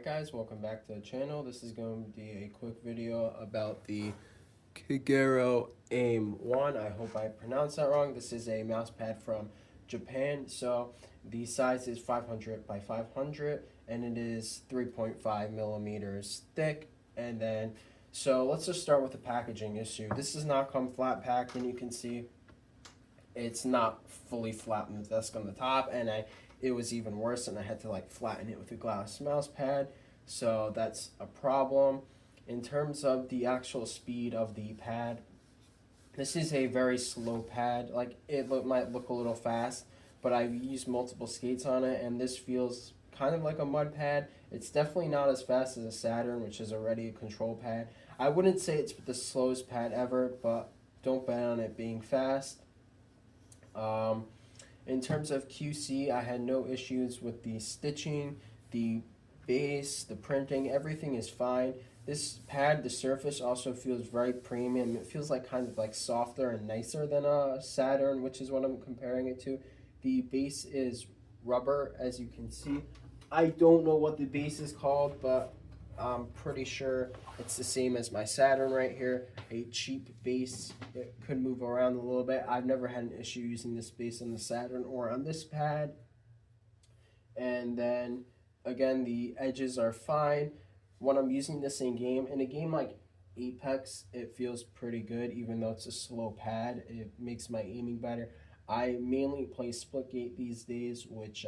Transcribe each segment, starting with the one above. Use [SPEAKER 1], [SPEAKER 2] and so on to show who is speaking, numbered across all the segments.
[SPEAKER 1] Alright guys, welcome back to the channel. This is going to be a quick video about the KAGERO AIM 1. I hope I pronounced that wrong. This is a mouse pad from Japan. So the size is 500 by 500 and it is 3.5 millimeters thick. And then, so let's just start with the packaging issue. This does not come flat packed, and you can see it's not fully flat on the desk on the top, and it was even worse, and I had to like flatten it with a glass mouse pad, so that's a problem. In terms of the actual speed of the pad, this is a very slow pad. Like might look a little fast, but I've used multiple skates on it, and this feels kind of like a mud pad. It's definitely not as fast as a Saturn, which is already a control pad. I wouldn't say it's the slowest pad ever, but don't bet on it being fast. In terms of QC, I had no issues with the stitching, the base, the printing, everything is fine. This pad, the surface also feels very premium. It feels like kind of like softer and nicer than a Saturn, which is what I'm comparing it to. The base is rubber, as you can see. I don't know what the base is called, but I'm pretty sure it's the same as my Saturn right here. A cheap base. It could move around a little bit. I've never had an issue using this base on the Saturn or on this pad. And then again, the edges are fine. When I'm using this in a game like Apex, it feels pretty good, even though it's a slow pad. It makes my aiming better. I mainly play Splitgate these days, which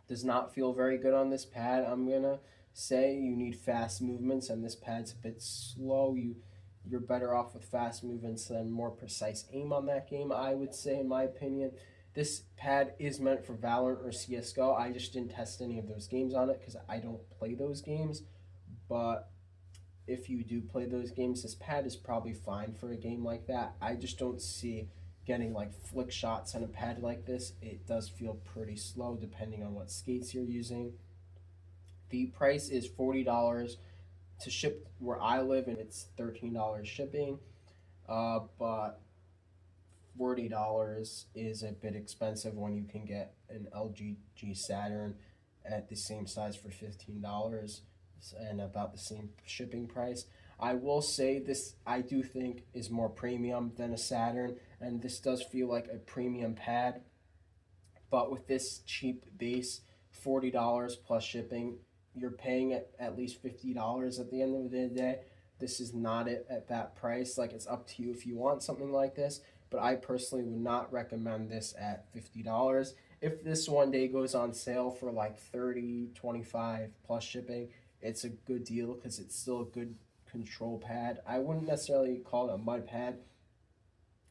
[SPEAKER 1] does not feel very good on this pad. I'm gonna say you need fast movements, and this pad's a bit slow. You're better off with fast movements than more precise aim on that game, I would say, in my opinion. This pad is meant for Valorant or CSGO. I just didn't test any of those games on it because I don't play those games. But if you do play those games, this pad is probably fine for a game like that. I just don't see getting like flick shots on a pad like this. It does feel pretty slow depending on what skates you're using. The price is $40 to ship where I live, and it's $13 shipping. But $40 is a bit expensive when you can get an LG Saturn at the same size for $15 and about the same shipping price. I will say this, I do think, is more premium than a Saturn, and this does feel like a premium pad. But with this cheap base, $40 plus shipping, you're paying at least $50 at the end of the day. This is not it at that price. Like, it's up to you if you want something like this, but I personally would not recommend this at $50. If this one day goes on sale for like $30, $25 plus shipping, it's a good deal because it's still a good control pad. I wouldn't necessarily call it a mud pad.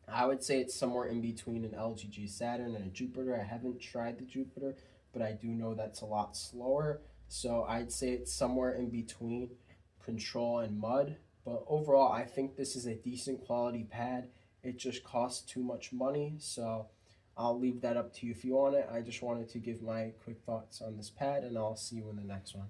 [SPEAKER 1] I would say it's somewhere in between an LG Saturn and a Jupiter. I haven't tried the Jupiter, but I do know that's a lot slower. So I'd say it's somewhere in between control and mud. But overall, I think this is a decent quality pad. It just costs too much money. So I'll leave that up to you if you want it. I just wanted to give my quick thoughts on this pad, and I'll see you in the next one.